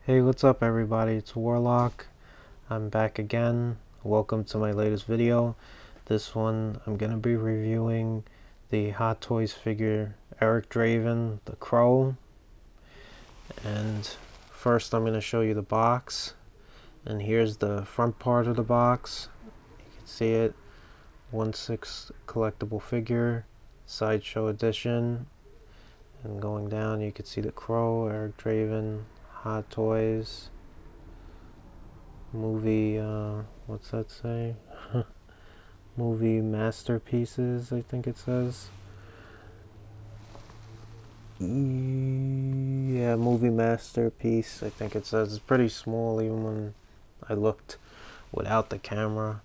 Hey, what's up everybody? It's Warlock. I'm back again. Welcome to my latest video. This one I'm going to be reviewing the Hot Toys figure Eric Draven, the Crow. And first I'm going to show you the box. And here's the front part of the box. You can see it. 1/6 collectible figure, Sideshow edition. And going down you can see the Crow, Eric Draven, Hot Toys. Movie, what's that say? Movie masterpieces, I think it says. Yeah, movie masterpiece, I think it says. It's pretty small even when I looked without the camera.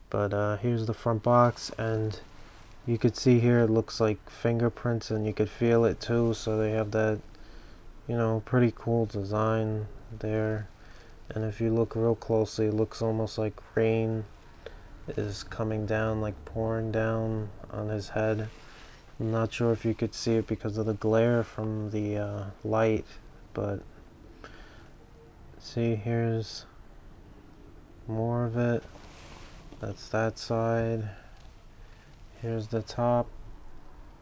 But here's the front box, and you could see here it looks like fingerprints, and you could feel it too. So they have that, pretty cool design there. And if you look real closely, it looks almost like rain is coming down, like pouring down on his head. I'm not sure if you could see it because of the glare from the light, but see, here's more of it. That's that side. Here's the top,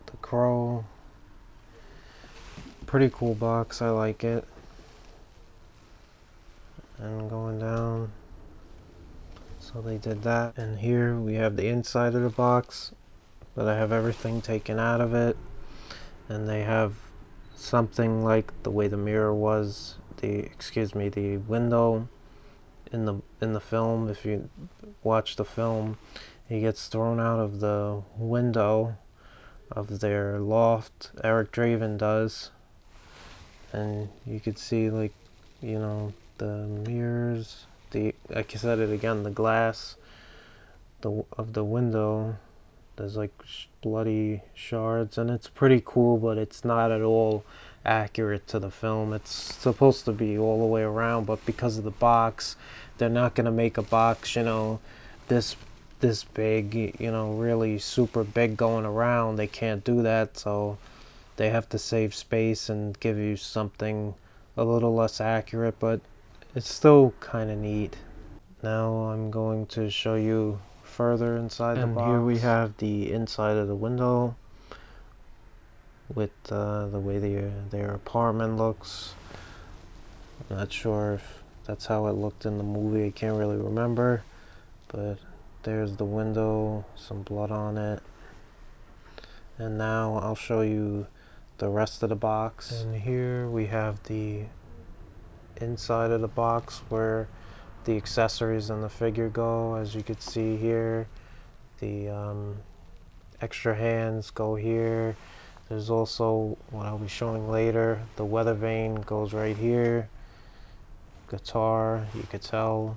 the Crow. Pretty cool box, I like it. And going down, so they did that. And here we have the inside of the box, but I have everything taken out of it. And they have something like the way the mirror was, the window in the film. If you watch the film, he gets thrown out of the window of their loft. Eric Draven does, and you could see, like, the mirrors, like I said it again, the glass of the window, there's like bloody shards, and it's pretty cool, but it's not at all accurate to the film. It's supposed to be all the way around, but because of the box, they're not going to make a box, this big, really super big going around. They can't do that, so they have to save space and give you something a little less accurate, but it's still kind of neat. Now I'm going to show you further inside the box. And here we have the inside of the window with the way their apartment looks. I'm not sure if that's how it looked in the movie. I can't really remember, but there's the window, some blood on it. And now I'll show you the rest of the box. And here we have the inside of the box where the accessories and the figure go. As you can see here, the extra hands go here. There's also, what I'll be showing later, the weather vane goes right here. Guitar, you could tell.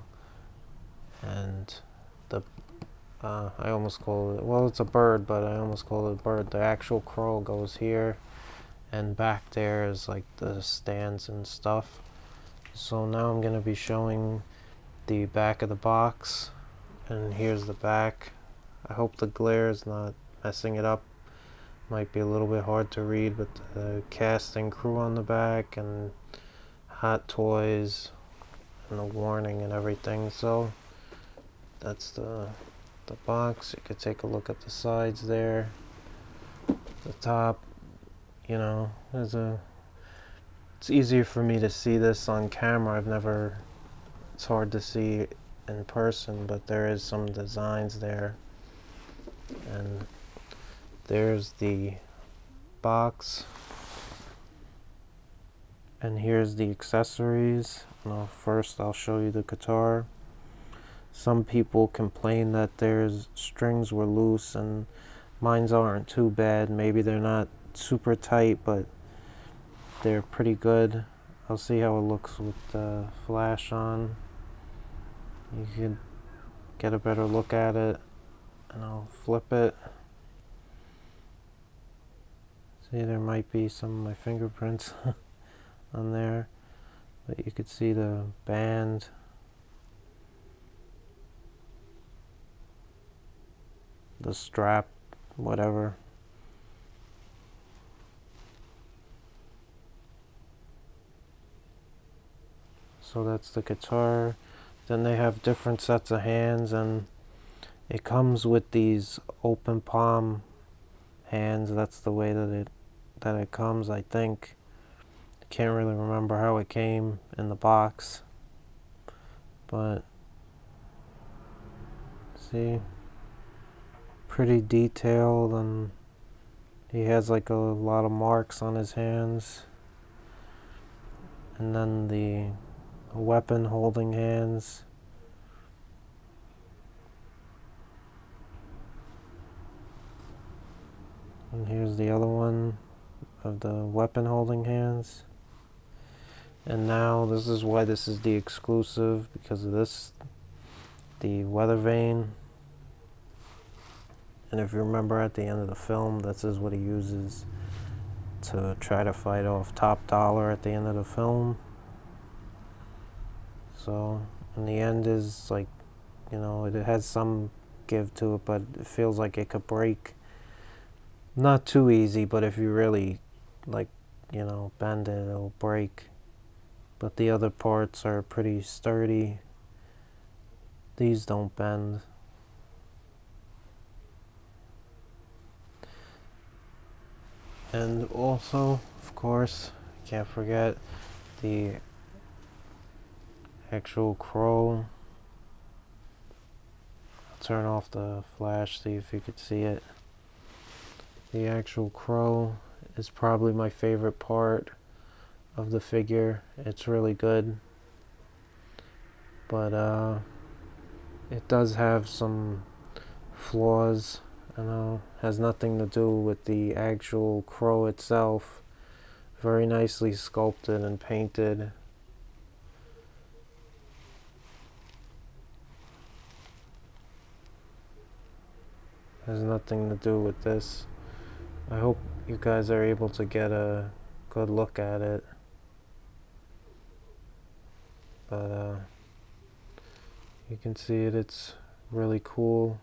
And the I almost call it, well, it's a bird, but I almost call it a bird. The actual crow goes here, and back there is like the stands and stuff. So now I'm going to be showing the back of the box, and here's the back. I hope the glare is not messing it up. Might be a little bit hard to read, but the cast and crew on the back, and Hot Toys, and the warning and everything. So that's the box. You could take a look at the sides there, the top. It's easier for me to see this on camera. It's hard to see in person, but there is some designs there. And there's the box. And here's the accessories. Now first I'll show you the guitar. Some people complain that their strings were loose, and mine's aren't too bad. Maybe they're not super tight, but they're pretty good. I'll see how it looks with the flash on. You can get a better look at it, and I'll flip it. See, there might be some of my fingerprints on there, but you could see the band. The strap, whatever. So that's the guitar. Then they have different sets of hands, and it comes with these open palm hands. That's the way that it comes, I think. Can't really remember how it came in the box, but see, pretty detailed, and he has like a lot of marks on his hands. And then the weapon holding hands. And here's the other one of the weapon holding hands. And now this is why this is the exclusive, because of this, the weather vane. And if you remember at the end of the film, this is what he uses to try to fight off Top Dollar at the end of the film. So in the end is like, you know, it has some give to it, but it feels like it could break. Not too easy, but if you really, like, you know, bend it, it'll break. But the other parts are pretty sturdy. These don't bend. And also, of course, can't forget the actual crow. I'll turn off the flash, see if you could see it. The actual crow is probably my favorite part of the figure. It's really good, but it does have some flaws. I know, has nothing to do with the actual crow itself. Very nicely sculpted and painted. Has nothing to do with this. I hope you guys are able to get a good look at it. But you can see it, it's really cool.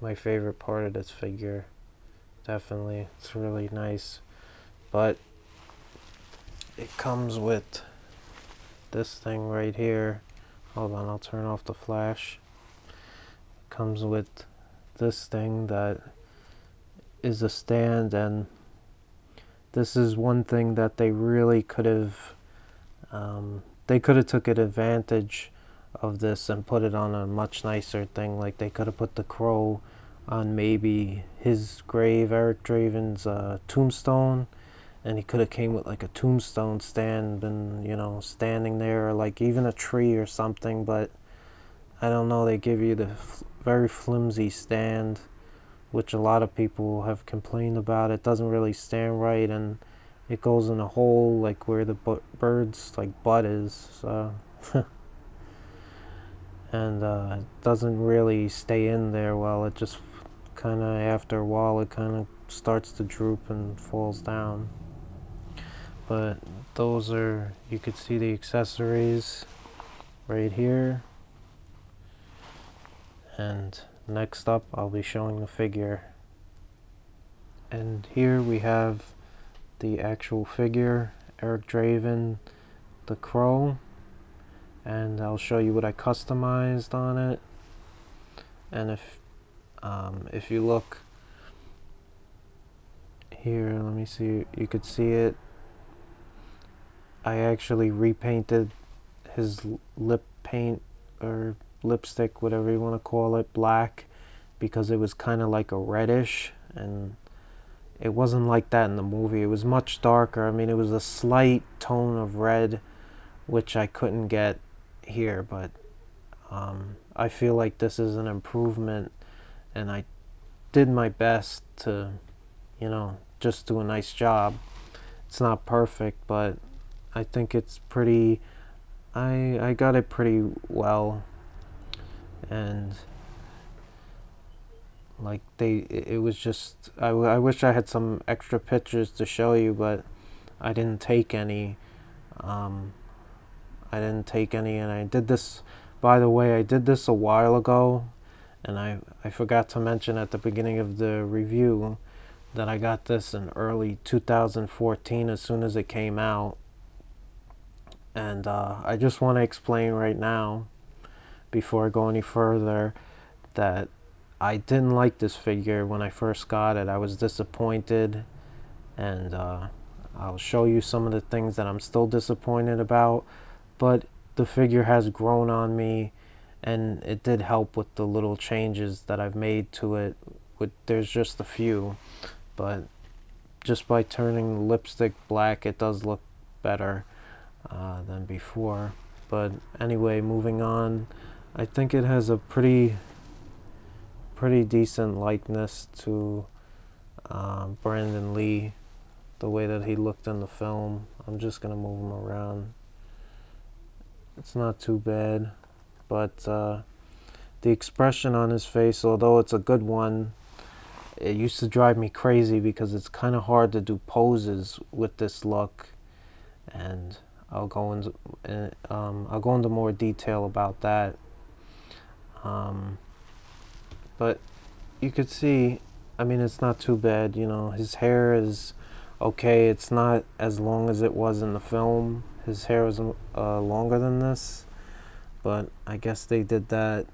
My favorite part of this figure, definitely. It's really nice. But it comes with this thing right here. Hold on, I'll turn off the flash. It comes with this thing that is a stand, and this is one thing that they really could have took advantage of this and put it on a much nicer thing. Like they could have put the crow on maybe his grave, Eric Draven's tombstone, and he could have came with like a tombstone stand and, you know, standing there, or like even a tree or something. But I don't know, they give you the very flimsy stand, which a lot of people have complained about. It doesn't really stand right, and it goes in a hole like where the bird's like butt is, so and it doesn't really stay in there well. It just kind of, after a while, it kind of starts to droop and falls down. But those are, you could see the accessories right here. And next up, I'll be showing the figure. And here we have the actual figure, Eric Draven, the crow. And I'll show you what I customized on it. And if you look here, let me see, you could see it. I actually repainted his lip paint or lipstick, whatever you want to call it, black, because it was kind of like a reddish, and it wasn't like that in the movie. It was much darker. I mean, it was a slight tone of red, which I couldn't get here, but I feel like this is an improvement, and I did my best to, you know, just do a nice job. It's not perfect, but I think it's pretty, I got it pretty well. And like it was just, I wish I had some extra pictures to show you, but I didn't take any. And I did this, by the way, I did this a while ago, and I forgot to mention at the beginning of the review that I got this in early 2014 as soon as it came out. And I just want to explain right now, before I go any further, that I didn't like this figure when I first got it. I was disappointed, and I'll show you some of the things that I'm still disappointed about, but the figure has grown on me, and it did help with the little changes that I've made to it. There's just a few, but just by turning the lipstick black, it does look better than before. But anyway, moving on, I think it has a pretty decent likeness to Brandon Lee, the way that he looked in the film. I'm just gonna move him around. It's not too bad, but the expression on his face, although it's a good one, it used to drive me crazy because it's kind of hard to do poses with this look, and I'll go into more detail about that. But you could see, I mean, it's not too bad. You know, his hair is okay. It's not as long as it was in the film. His hair was longer than this, but I guess they did that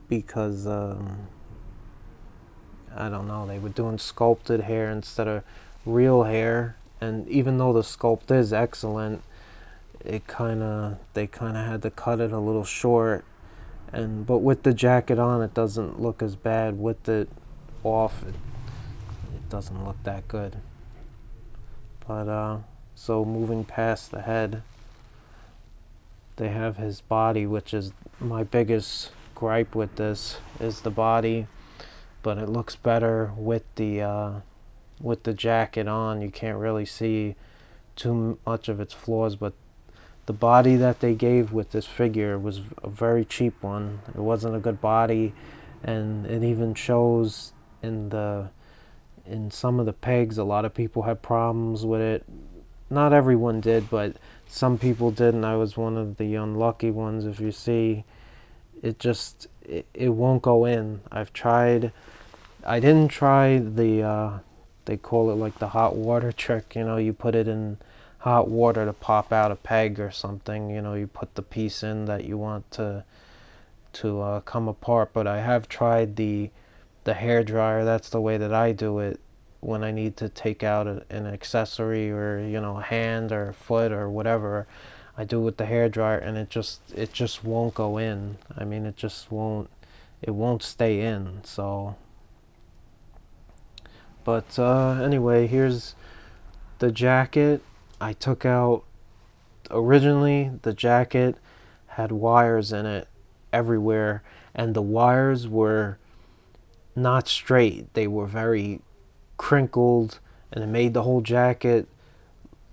because I don't know, they were doing sculpted hair instead of real hair. And even though the sculpt is excellent, they kind of had to cut it a little short. But with the jacket on, it doesn't look as bad. With it off, it doesn't look that good. But so moving past the head, they have his body, which is my biggest gripe with this, is the body. But it looks better with the jacket on. You can't really see too much of its flaws, but the body that they gave with this figure was a very cheap one. It wasn't a good body, and it even shows in some of the pegs. A lot of people had problems with it. Not everyone did, but some people did, and I was one of the unlucky ones. If you see, it won't go in. I've tried. I didn't try the they call it like the hot water trick. You know, you put it in hot water to pop out a peg or something. You know, you put the piece in that you want to come apart. But I have tried the hair dryer. That's the way that I do it when I need to take out an accessory, or you know, a hand or a foot or whatever. I do it with the hair dryer, and it just won't go in. I mean, it won't stay in. So, but anyway, here's the jacket. I took out, originally the jacket had wires in it everywhere, and the wires were not straight. They were very crinkled, and it made the whole jacket,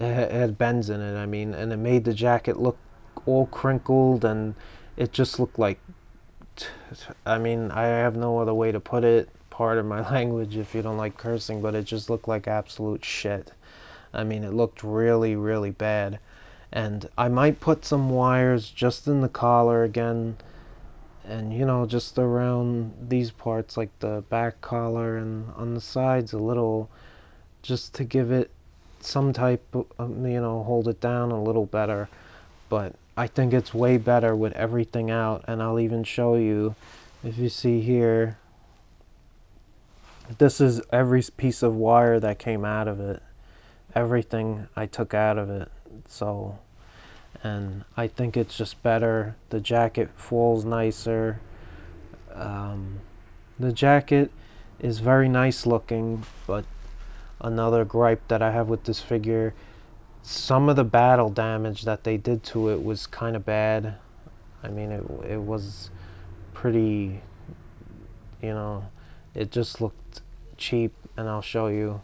it had bends in it, I mean, and it made the jacket look all crinkled, and it just looked like, I mean, I have no other way to put it, pardon my language if you don't like cursing, but it just looked like absolute shit. I mean, it looked really, really bad. And I might put some wires just in the collar again, and you know, just around these parts, like the back collar, and on the sides a little, just to give it some type of, you know, hold it down a little better. But I think it's way better with everything out, and I'll even show you, if you see here, this is every piece of wire that came out of it. Everything I took out of it. So, and I think it's just better. The jacket falls nicer. The jacket is very nice looking, but another gripe that I have with this figure, some of the battle damage that they did to it was kind of bad. I mean, it was pretty, you know, it just looked cheap, and I'll show you.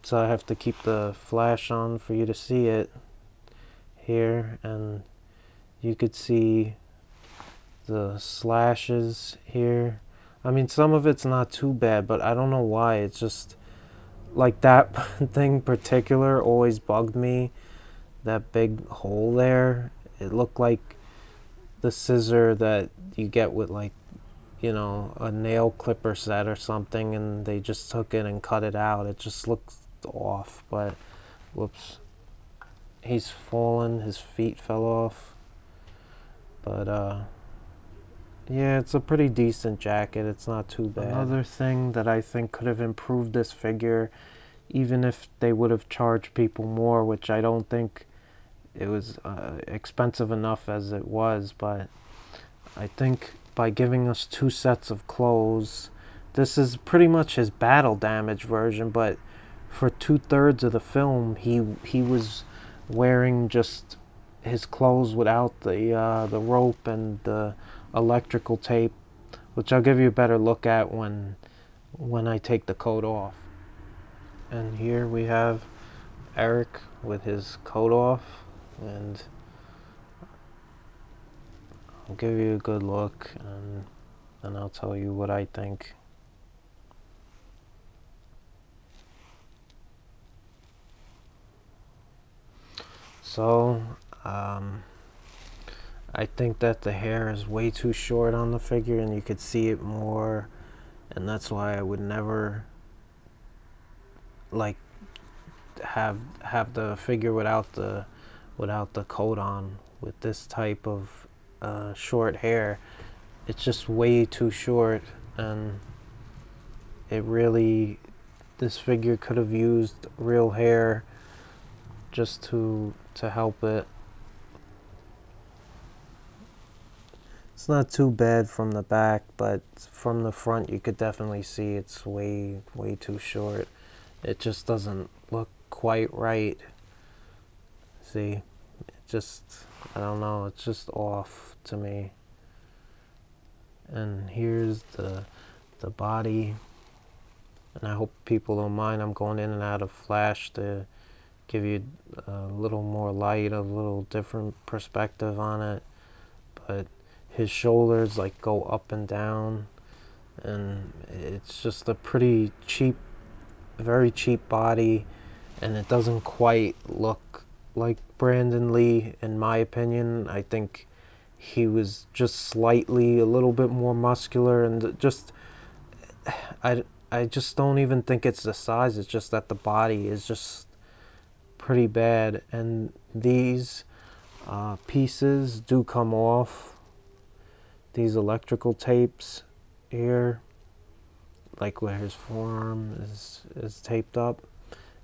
So I have to keep the flash on for you to see it here, and you could see the slashes here. I mean, some of it's not too bad, but I don't know why. It's just like that thing particular always bugged me. That big hole there, it looked like the scissor that you get with, like, you know, a nail clipper set or something, and they just took it and cut it out. It just looks off. But whoops, he's fallen, his feet fell off. But yeah, it's a pretty decent jacket. It's not too bad. Another thing that I think could have improved this figure, even if they would have charged people more, which I don't think it was expensive enough as it was, but I think by giving us 2 sets of clothes, this is pretty much his battle damage version, but for 2/3 of the film, he was wearing just his clothes without the rope and the electrical tape, which I'll give you a better look at when I take the coat off. And here we have Eric with his coat off, and I'll give you a good look, and then I'll tell you what I think. So, I think that the hair is way too short on the figure, and you could see it more, and that's why I would never like have the figure without the coat on with this type of short hair. It's just way too short, and it really, this figure could have used real hair just to help it. It's not too bad from the back, but from the front you could definitely see it's way too short. It just doesn't look quite right. See, it just, I don't know, it's just off to me. And here's the body, and I hope people don't mind, I'm going in and out of flash to give you a little more light, a little different perspective on it. But his shoulders like go up and down, and it's just a pretty cheap, very cheap body, and it doesn't quite look like Brandon Lee, in my opinion. I think he was just slightly a little bit more muscular, and just I just don't even think it's the size, it's just that the body is just pretty bad. And these pieces do come off, these electrical tapes here, like where his forearm is taped up,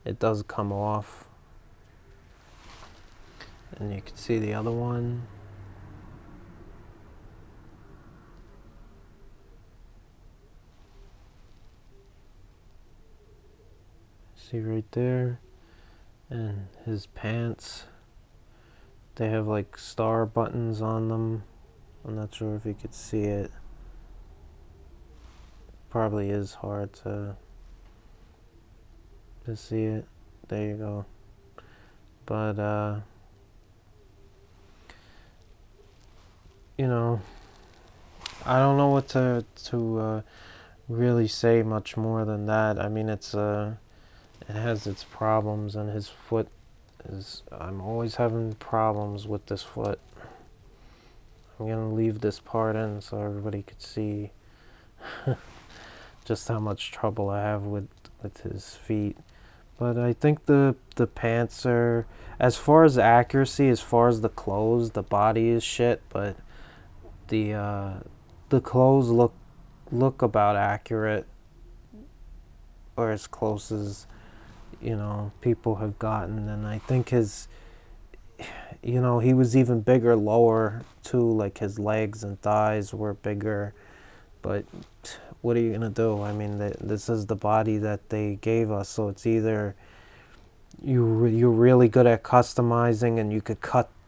it does come off. And you can see the other one. See right there. And his pants, they have like star buttons on them. I'm not sure if you could see it. Probably is hard to see it. There you go. But you know, I don't know what to really say much more than that. I mean, it has its problems, and his foot is, I'm always having problems with this foot. I'm gonna leave this part in so everybody could see just how much trouble I have with his feet. But I think the pants are, as far as accuracy, as far as the clothes, the body is shit, but the clothes look about accurate, or as close as, you know, people have gotten. And I think his, you know, he was even bigger lower too, like his legs and thighs were bigger. But what are you gonna do? I mean, this is the body that they gave us, so it's either you're really good at customizing and you could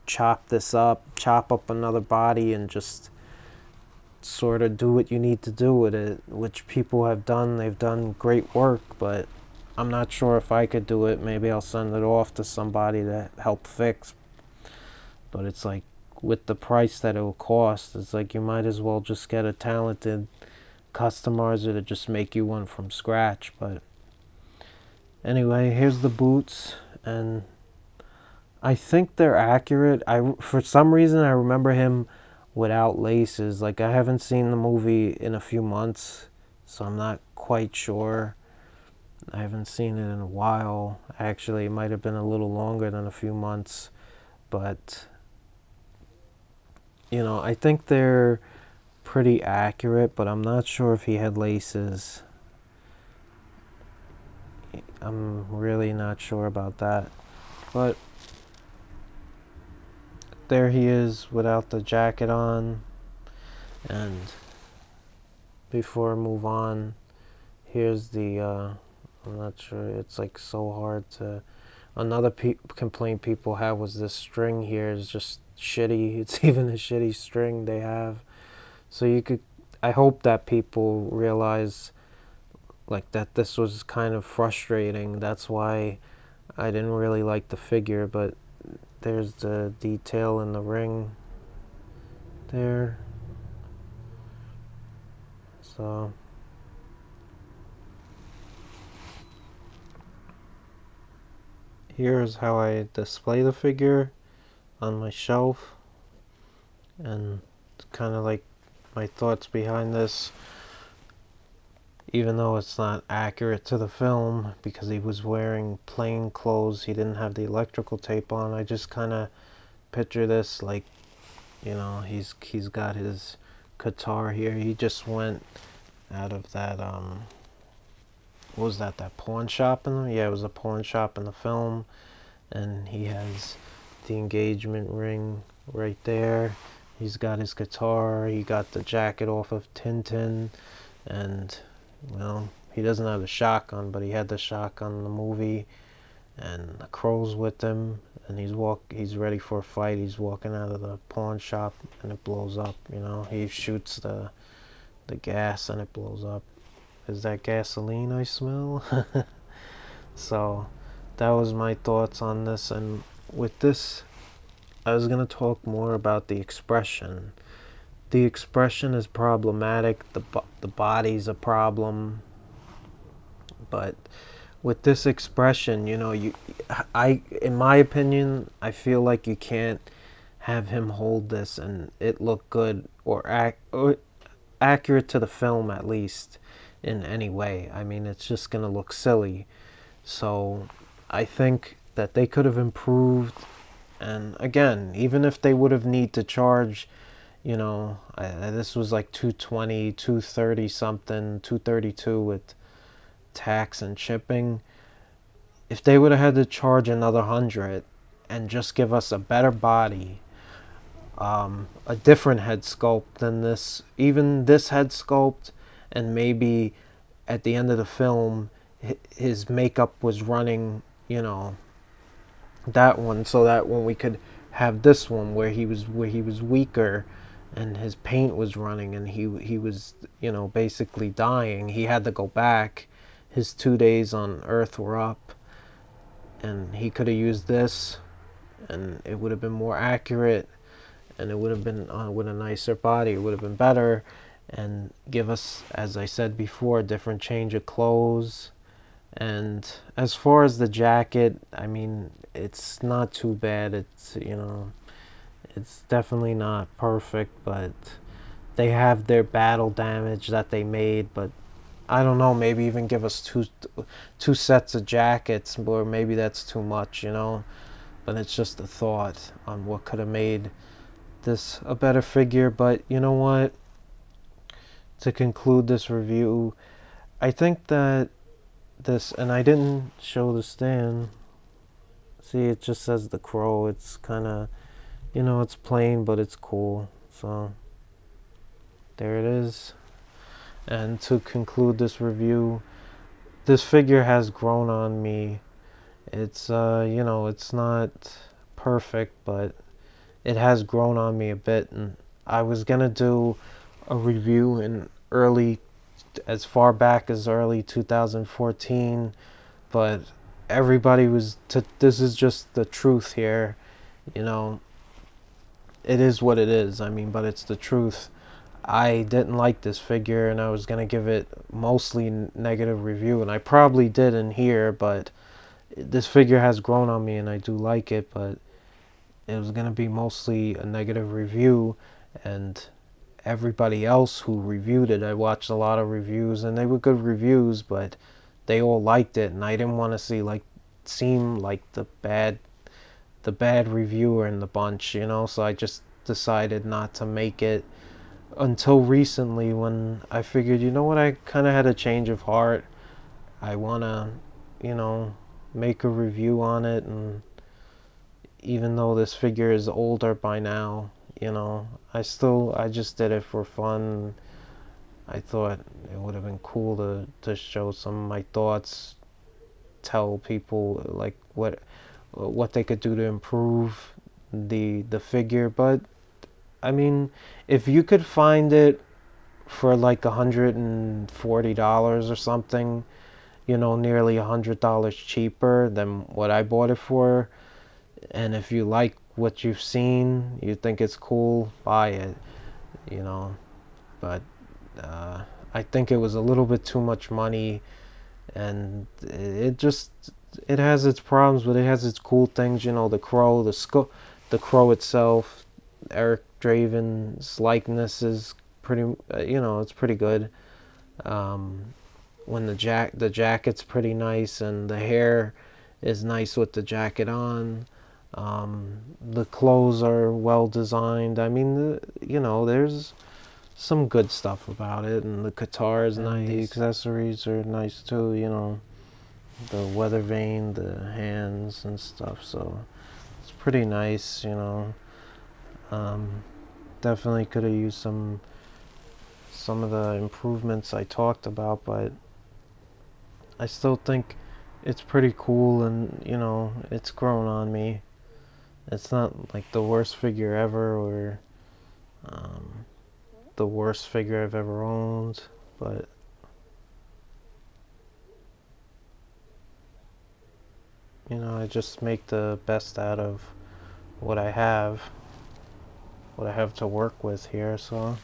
chop up another body and just sort of do what you need to do with it, which people have done. They've done great work, but I'm not sure if I could do it. Maybe I'll send it off to somebody to help fix. But it's like, with the price that it will cost, it's like you might as well just get a talented customizer to just make you one from scratch. But anyway, here's the boots, and I think they're accurate. For some reason I remember him without laces. Like, I haven't seen the movie in a few months, so I'm not quite sure. I haven't seen it in a while. Actually, it might have been a little longer than a few months, but you know, I think they're pretty accurate, but I'm not sure if he had laces. I'm really not sure about that. But there he is without the jacket on. And before I move on, here's the I'm not sure, it's like so hard to, another complaint people have was this string here is just shitty. It's even a shitty string they have. So you could, I hope that people realize like that this was kind of frustrating. That's why I didn't really like the figure, but there's the detail in the ring there. So here's how I display the figure on my shelf, and kind of like my thoughts behind this. Even though it's not accurate to the film because he was wearing plain clothes, he didn't have the electrical tape on. I just kind of picture this like, you know, he's got his guitar here. He just went out of that what was that pawn shop in the, yeah, it was a pawn shop in the film, and he has the engagement ring right there. He's got his guitar. He got the jacket off of Tintin, and well, he doesn't have the shotgun, but he had the shotgun in the movie, and the crow's with him, and he's ready for a fight. He's walking out of the pawn shop, and it blows up. You know, he shoots the gas, and it blows up. Is that gasoline I smell? So that was my thoughts on this, and with this, I was gonna talk more about the expression. The expression is problematic. The body's a problem, but with this expression, you know, in my opinion, I feel like you can't have him hold this and it look good or accurate to the film, at least in any way. I mean, it's just gonna look silly. So I think that they could have improved. And again, even if they would have need to charge, you know, this was like 220, 230 something, 232 with tax and shipping. If they would have had to charge another 100 and just give us a better body, a different head sculpt than this, even this head sculpt, and maybe at the end of the film, his makeup was running, you know, that one, so that when we could have this one where he was weaker and his paint was running and he was, you know, basically dying. He had to go back. His 2 days on Earth were up, and he could have used this, and it would have been more accurate, and it would have been with a nicer body. It would have been better, and give us, as I said before, a different change of clothes. And as far as the jacket, I mean, it's not too bad. It's, you know, it's definitely not perfect, but they have their battle damage that they made. But I don't know, maybe even give us two sets of jackets, or maybe that's too much, you know. But it's just a thought on what could have made this a better figure. But you know what? To conclude this review, I think that this, and I didn't show the stand. See, it just says the crow. It's kind of, you know, it's plain, but it's cool. So there it is. And to conclude this review, this figure has grown on me. It's you know, it's not perfect, but it has grown on me a bit. And I was gonna do a review in as far back as early 2014, but everybody was this is just the truth here, you know. It is what it is. I mean, but it's the truth. I didn't like this figure, and I was gonna give it mostly negative review, and I probably did in here, but this figure has grown on me, and I do like it. But it was going to be mostly a negative review, and everybody else who reviewed it, I watched a lot of reviews and they were good reviews, but they all liked it, and I didn't want to seem like the bad reviewer in the bunch, you know, so I just decided not to make it until recently when I figured, you know what, I kind of had a change of heart. I want to, you know, make a review on it, and even though this figure is older by now, you know, I just did it for fun. I thought it would have been cool to show some of my thoughts, tell people like what they could do to improve the figure. But I mean, if you could find it for like $140 or something, you know, nearly $100 cheaper than what I bought it for, and if you like what you've seen, you think it's cool, buy it, you know. But I think it was a little bit too much money, and it has its problems, but it has its cool things. You know, the crow, the crow itself. Eric Draven's likeness is pretty. You know, it's pretty good. When the jacket's pretty nice, and the hair is nice with the jacket on. The clothes are well designed. I mean, you know, there's some good stuff about it, and the guitar is nice. The accessories are nice too, you know, the weather vane, the hands and stuff, so it's pretty nice, you know. Definitely could have used some of the improvements I talked about, but I still think it's pretty cool, and you know, it's grown on me. It's not like the worst figure ever, or the worst figure I've ever owned, but you know, I just make the best out of what I have to work with here, so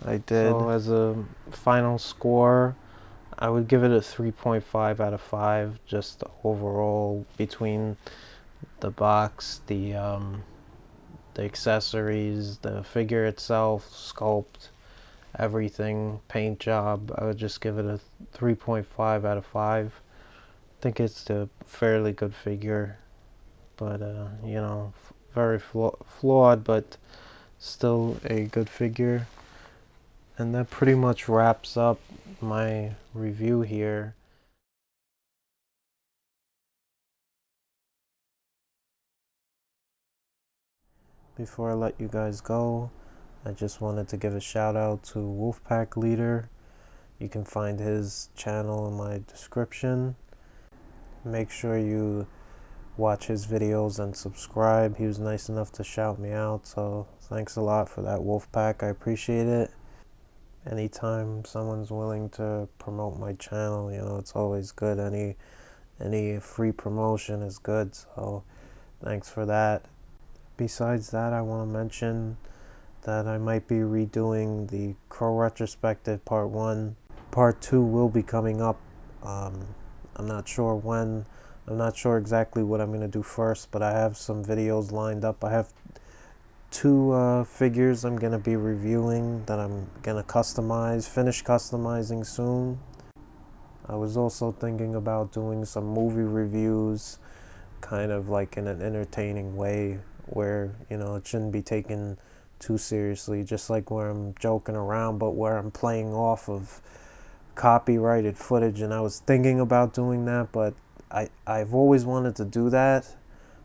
I did. So as a final score, I would give it a 3.5 out of 5, just overall, between the box, the accessories, the figure itself, sculpt, everything, paint job. I would just give it a 3.5 out of 5. I think it's a fairly good figure, but you know, very flawed, but still a good figure. And that pretty much wraps up my review here. Before I let you guys go, I just wanted to give a shout out to Wolfpack Leader. You can find his channel in my description. Make sure you watch his videos and subscribe. He was nice enough to shout me out, so thanks a lot for that, Wolfpack. I appreciate it. Anytime someone's willing to promote my channel, you know, it's always good. Any free promotion is good, so thanks for that. Besides that, I want to mention that I might be redoing the Crow Retrospective Part 1. Part 2 will be coming up. I'm not sure when. I'm not sure exactly what I'm going to do first, but I have some videos lined up. I have 2 figures I'm going to be reviewing that I'm going to finish customizing soon. I was also thinking about doing some movie reviews, kind of like in an entertaining way, where, you know, it shouldn't be taken too seriously, just like where I'm joking around, but where I'm playing off of copyrighted footage. And I was thinking about doing that, but I've always wanted to do that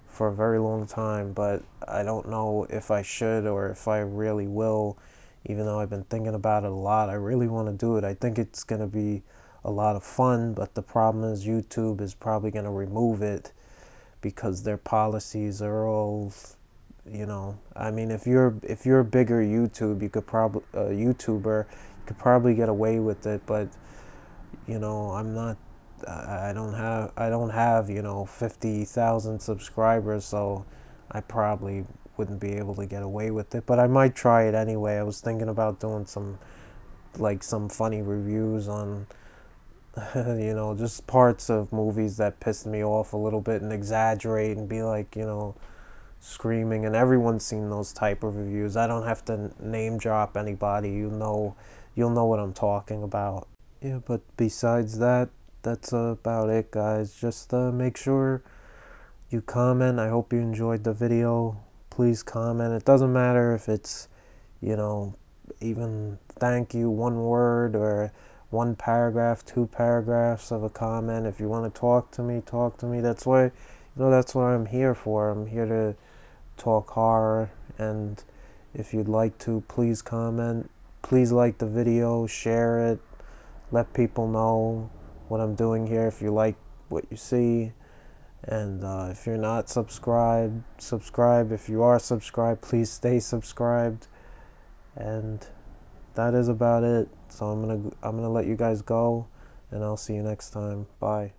for a very long time, but I don't know if I should or if I really will. Even though I've been thinking about it a lot, I really want to do it. I think it's going to be a lot of fun, but the problem is YouTube is probably going to remove it because their policies are all, you know, I mean, if you're a bigger YouTuber, you could probably get away with it, but you know, I don't have, you know, 50,000 subscribers, so I probably wouldn't be able to get away with it, but I might try it anyway. I was thinking about doing some funny reviews on you know, just parts of movies that pissed me off a little bit, and exaggerate and be like, you know, screaming, and everyone's seen those type of reviews. I don't have to name drop anybody. You'll know what I'm talking about. Yeah, but besides that, that's about it, guys. Just make sure you comment. I hope you enjoyed the video. Please comment. It doesn't matter if it's, even thank you, one word, or one paragraph, 2 paragraphs of a comment. If you want to talk to me, talk to me. That's why, that's what I'm here for. I'm here to talk horror, and if you'd like to, please comment. Please like the video, share it, let people know what I'm doing here if you like what you see. And if you're not subscribed, subscribe. If you are subscribed, please stay subscribed. And that is about it. So I'm gonna let you guys go, and I'll see you next time. Bye.